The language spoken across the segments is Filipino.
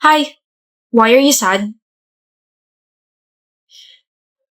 Hi, why are you sad?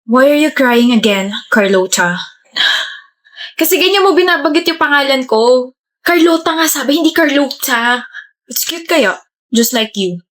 Why are you crying again, Carlota? Kasi ganyan mo binabanggit yung pangalan ko. Carlota nga sabi, hindi Carlota. It's cute kaya. Just like you.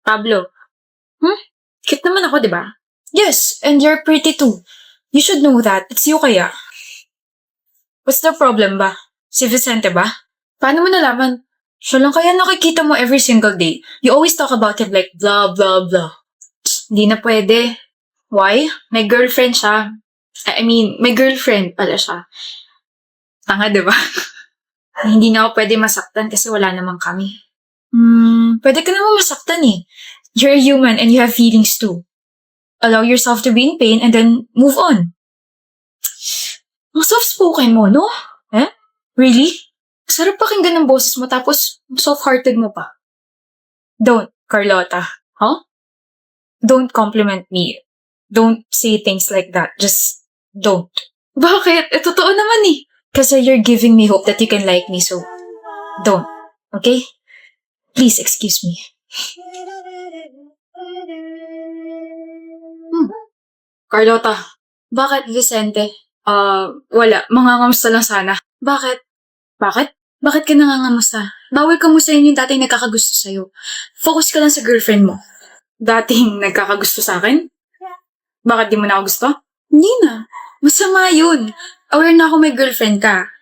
Pablo. Cute naman ako, di ba? Yes, and you're pretty too. You should know that. It's you kaya. What's the problem ba? Si Vicente ba? Paano mo nalaman? Siya lang kaya nakikita mo every single day. You always talk about him like blah blah blah. Hindi na pwede. Why? May girlfriend siya. May girlfriend pala siya. Tanga, di ba? Hindi na ako pwede masaktan kasi wala namang kami. Pwede ka naman masaktan eh. You're a human and you have feelings too. Allow yourself to be in pain and then move on. Ang soft-spoken mo, no? Eh? Really? Sarap pakinggan ng boses mo tapos soft-hearted mo pa. Don't, Carlota. Huh? Don't compliment me. Don't say things like that. Just don't. Bakit? Totoo naman eh. Kasi you're giving me hope that you can like me, so don't. Okay? Please excuse me. Carlota, bakit Vicente? Wala. Mangangamusta lang sana. Bakit? Bakit? Bakit ka nangangamusta? Bawal kamustahin yung dating nagkakagusto sa'yo. Focus ka lang sa girlfriend mo. Dating nagkakagusto sa akin? Bakit di mo na ako gusto? Hindi na. Masama yun. Aware na ako may girlfriend ka.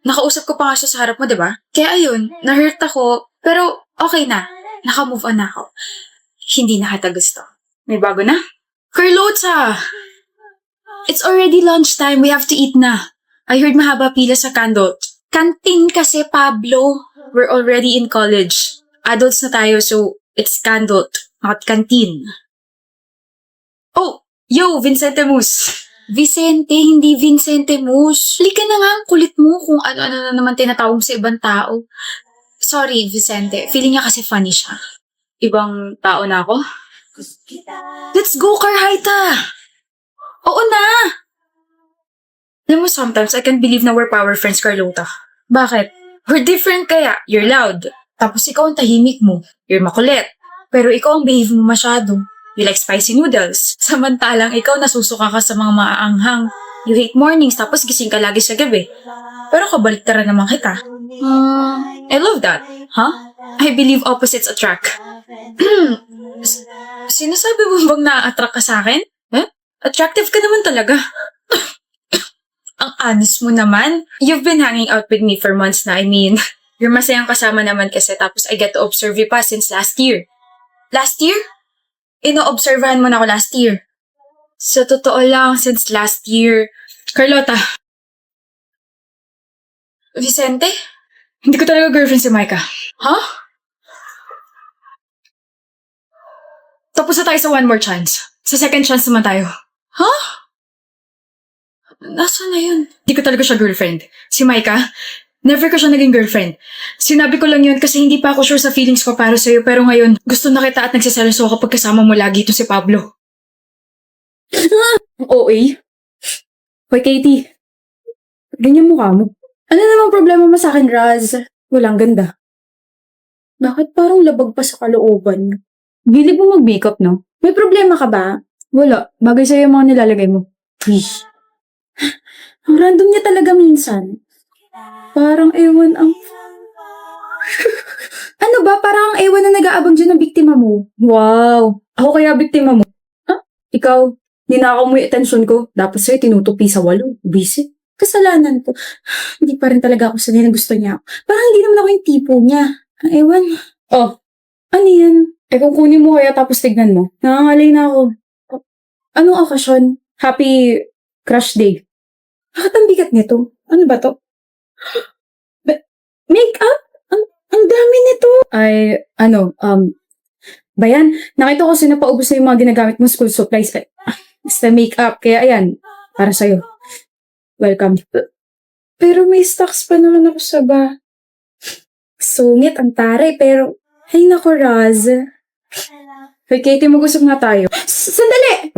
Nakausap ko pa nga siya sa harap mo, di ba? Kaya ayun, na-hurt ako, pero okay na. Naka-move on na ako. Hindi na kita gusto. May bago na? Carlota! It's already lunchtime. We have to eat na. I heard mahaba pila sa candle. Canteen kasi, Pablo. We're already in college. Adults na tayo, so it's candle, not canteen. Oh! Yo, Vicente Mus! Vicente, hindi Vincente Mus. Halika na nga, ang kulit mo kung ano-ano na naman tinatawag sa ibang tao. Sorry, Vicente. Feeling niya kasi funny siya. Ibang tao na ako? Let's go, Carhaita! Oo na! Alam mo, sometimes I can't believe na we're power friends, Carlota. Bakit? We're different kaya. You're loud. Tapos ikaw ang tahimik mo. You're makulit. Pero ikaw ang behave mo masyado. You like spicy noodles. Samantalang ikaw nasusuka ka sa mga maaanghang. You hate mornings tapos gising ka lagi sa gabi. Pero kabaliktaran naman kita. I love that. Huh? I believe opposites attract. Sinasabi mo bang na-attract ka sa akin? Eh? Attractive ka naman talaga. Ang honest mo naman. You've been hanging out with me for months na. You're masayang kasama naman kasi tapos I get to observe you pa since last year. Last year? Ino-observahan mo na ako last year. Sa totoo lang, since last year. Carlota. Vicente? Hindi ko talaga girlfriend si Micah. Huh? Tapos na tayo sa one more chance. Sa second chance naman tayo. Huh? Nasaan na yun? Hindi ko talaga siya girlfriend. Si Micah, never ko siya naging girlfriend. Sinabi ko lang yun kasi hindi pa ako sure sa feelings ko para sa'yo pero ngayon, gusto na kita at nagsiselos ako kapag kasama mo lagi ito si Pablo. OA? Hoy, Katie. Ganyan mukha mo. Ano namang problema mo sa akin, Raz? Walang ganda. Bakit parang labag pa sa kalooban? Bilib mo mag-makeup, no? May problema ka ba? Wala. Bagay sa'yo yung mga nilalagay mo. Please. Ang random niya talaga minsan. Parang ewan ang... Ano ba? Parang ang ewan na nag-aabang dyan ng biktima mo. Wow. Ako kaya biktima mo? Ha? Ikaw? Ninakaw mo yung atensyon ko. Dapat sa'yo tinutupi sa walo. Busy. Kasalanan ko. Hindi pa rin talaga ako sanay na gusto niya. Parang hindi naman ako yung tipo niya. Ang ewan. Oh. Ano yan? Kung kunin mo kaya tapos tignan mo. Nangangalay na ako. Anong okasyon? Happy crush day. Bakit ang bigat nito? Ano ba to? Make-up? Ang dami nito. Ay, Bayan, nakita ko sinapaubos na yung mga ginagamit mo school supplies. Basta make-up. Kaya ayan, para sa'yo. Welcome. Pero may stocks pa naman ako sa ba. Sungit, ang taray, pero... Ay, naku, Raz. Hey, Katie, mag-usap nga tayo. Sandali!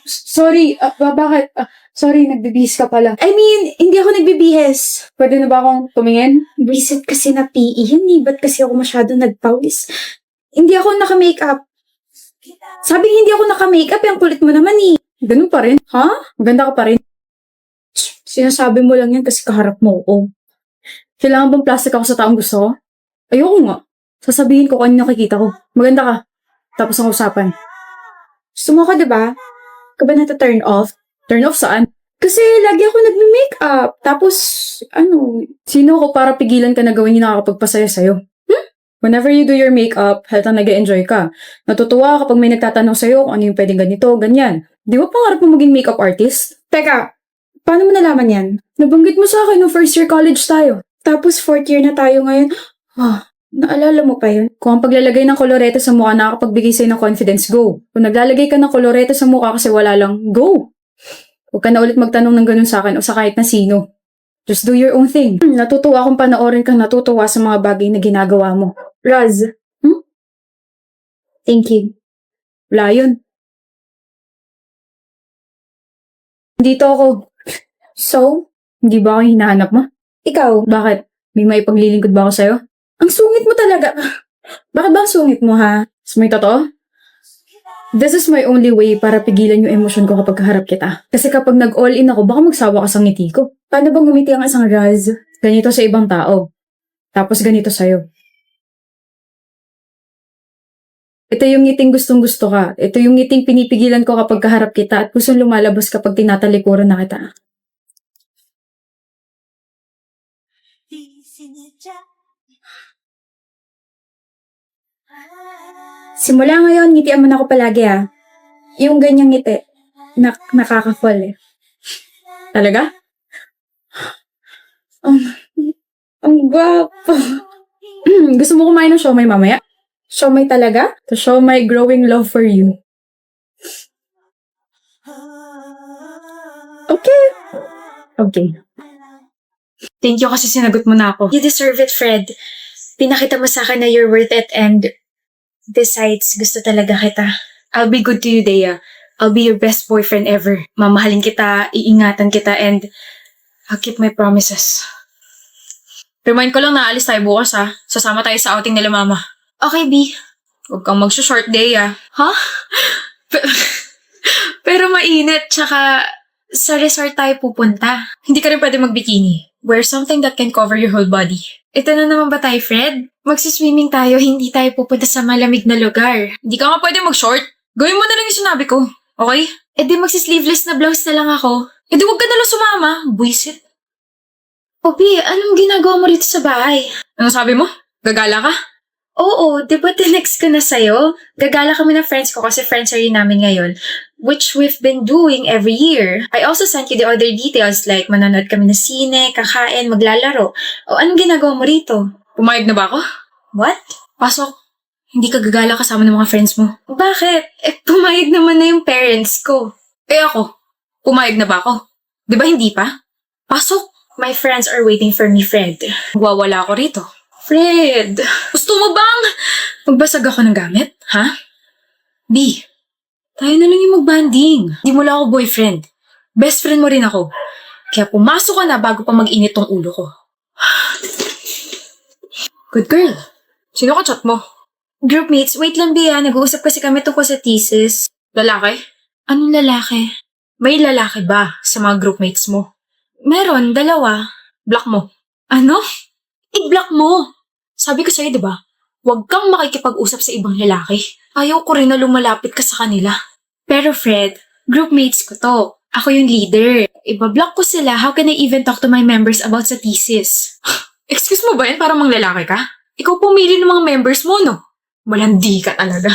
Sorry, bakit? Sorry, nagbibihis ka pala. I mean, hindi ako nagbibihis. Pwede na ba akong tumingin? Visit kasi na PE yun eh. Ba't kasi ako masyado nagpawis? Hindi ako naka-makeup. Sabi hindi ako naka-makeup, ang kulit mo naman eh. Ganun pa rin? Ha? Maganda ka pa rin. Sinasabi mo lang yan kasi kaharap mo ako. Kailangan bang plastic ako sa taong gusto ko? Ayoko nga. Sasabihin ko kung ano nakikita ko. Maganda ka. Tapos ang usapan. Gusto mo ka, diba? Ka ba turn off? Turn off saan? Kasi lagi ako nagme-makeup. Tapos, sino ko para pigilan ka na gawin yung nakakapagpasaya sa'yo? Whenever you do your makeup, halatang nag-enjoy ka. Natutuwa kapag may nagtatanong sa'yo kung ano yung pwedeng ganito, ganyan. Di ba pangarap mo maging makeup artist? Teka, paano mo nalaman yan? Nabanggit mo sa akin nung first year college tayo. Tapos fourth year na tayo ngayon. Naalala mo pa yun? Kung ang paglalagay ng kolorete sa mukha nakakapagbigay sa'yo ng confidence, go. Kung naglalagay ka ng kolorete sa mukha kasi wala lang, go. Huwag ka na ulit magtanong ng ganun sa akin o sa kahit na sino. Just do your own thing. Natutuwa akong panoorin kang natutuwa sa mga bagay na ginagawa mo. Raz. Thank you. Wala yun. Dito ako. So, hindi ba ako yung hinahanap mo? Ikaw, bakit? May maipaglilingkod ba ako sa'yo? Ang sungit mo talaga. Bakit ba ang sungit mo, ha? May totoo? This is my only way para pigilan yung emosyon ko kapag kaharap kita. Kasi kapag nag-all-in ako, baka magsawa ka sa ngiti ko. Paano bang ngumiti ang isang Raz? Ganito sa ibang tao. Tapos ganito sa'yo. Ito yung ngiting gustong-gusto ka. Ito yung ngiting pinipigilan ko kapag kaharap kita at pusong lumalabas kapag tinatalikuran na kita. Simula ngayon, ngitian mo na ako palagi Yung ganyang ngiti, nakaka-fall Talaga? Ang gwapo. Gusto mo kumain ng siomay mamaya? Siomay talaga? To show my growing love for you. Okay. Thank you kasi sinagot mo na ako. You deserve it, Fred. Pinakita mo sa akin na you're worth it and besides, gusto talaga kita. I'll be good to you, Dea. I'll be your best boyfriend ever. Mamahalin kita, iingatan kita, and I'll keep my promises. Remind ko lang na alis tayo bukas Sasama tayo sa outing nila mama. Okay, B. Huwag kang mag-short day Ha? Pero mainit, tsaka sa resort tayo pupunta. Hindi ka rin pwede mag-bikini. Wear something that can cover your whole body. Ito na naman ba tayo, Fred? Magsiswimming tayo, hindi tayo pupunta sa malamig na lugar. Hindi ka nga pwede mag-short. Gawin mo na lang yung sinabi ko. Okay? E di magsisleeveless na blouse na lang ako. E di huwag ka na lang sumama. Buisit. Poppy, anong ginagawa mo rito sa bahay? Ano sabi mo? Gagala ka? Oo, di ba tinext ko na sa'yo? Gagala kami ng friends ko kasi friends rin namin ngayon, which we've been doing every year. I also sent you the other details like manonood kami ng sine, kakain, maglalaro. O anong ginagawa mo rito? Pumayag na ba ako? What? Pasok. Hindi ka gagala kasama ng mga friends mo. Bakit? Pumayag naman na yung parents ko. Ako, pumayag na ba ako? Di ba hindi pa? Pasok. My friends are waiting for me, Fred. Wawala ako rito. Fred, gusto mo bang magbasag ako ng gamit? Ha? B, tayo na lang yung magbanding. Di mo lang ako boyfriend. Best friend mo rin ako. Kaya pumasok ka na bago pa mag-init tong ulo ko. Good girl. Sino ka chat mo? Groupmates, wait lang B Nag-uusap kasi kami tungkol sa thesis. Lalaki? Anong lalaki? May lalaki ba sa mga groupmates mo? Meron, 2. Block mo. Ano? I-block mo! Sabi ko sa'yo, diba? Huwag kang makikipag-usap sa ibang lalaki. Ayaw ko rin na lumalapit ka sa kanila. Pero Fred, groupmates ko to. Ako yung leader. Iba-block ko sila. How can I even talk to my members about sa thesis? Excuse mo ba yan? Parang mang lalaki ka? Ikaw pumili ng mga members mo, no? Malandi ka talaga.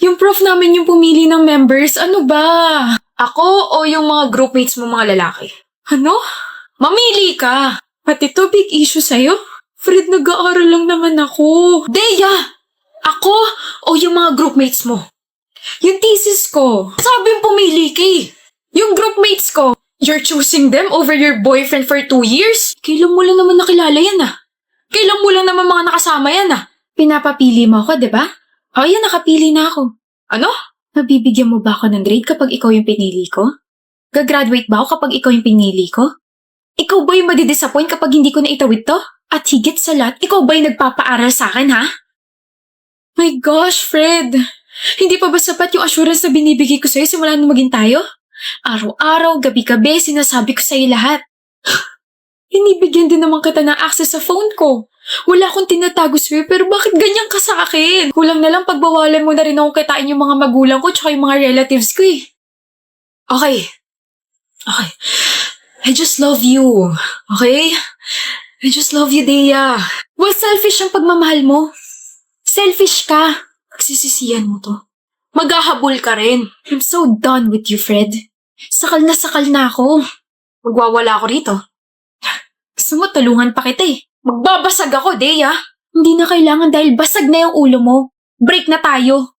Yung prof namin yung pumili ng members. Ano ba? Ako o yung mga groupmates mo mga lalaki? Ano? Mamili ka! Pati to big issue sa'yo? Fred, nag-aaral lang naman ako. Dea! Ako o yung mga groupmates mo? Yung thesis ko. Sabi yung pumili ka Yung groupmates ko. You're choosing them over your boyfriend for 2 years? Kailan mo lang naman nakilala yan Kailan mo lang naman mga nakasama yan Pinapapili mo ako, diba? O yan, nakapili na ako. Ano? Mabibigyan mo ba ako ng grade kapag ikaw yung pinili ko? Gagraduate ba ako kapag ikaw yung pinili ko? Ikaw ba yung madidisappoint kapag hindi ko na itawid to? At higit sa lahat, ikaw ba yung nagpapaaral sa akin, ha? My gosh, Fred! Hindi pa ba sapat yung assurance na binibigay ko sa'yo simula nung maging tayo? Araw-araw, gabi-gabi, sinasabi ko sa'yo lahat. Hinibigyan din naman kita ng access sa phone ko. Wala akong tinatago sa'yo, pero bakit ganyan ka sa akin? Kulang na lang pagbawalan mo na rin akong kitain yung mga magulang ko tsaka yung mga relatives ko eh. Okay. I just love you. Okay? I just love you, Dea. Well, selfish ang pagmamahal mo. Selfish ka. Pagsisisihan mo to. Maghahabol ka rin. I'm so done with you, Fred. Sakal na ako. Magwawala ako rito. Gusto mo, tulungan pa kita eh. Magbabasag ako, Dea. Hindi na kailangan dahil basag na yung ulo mo. Break na tayo.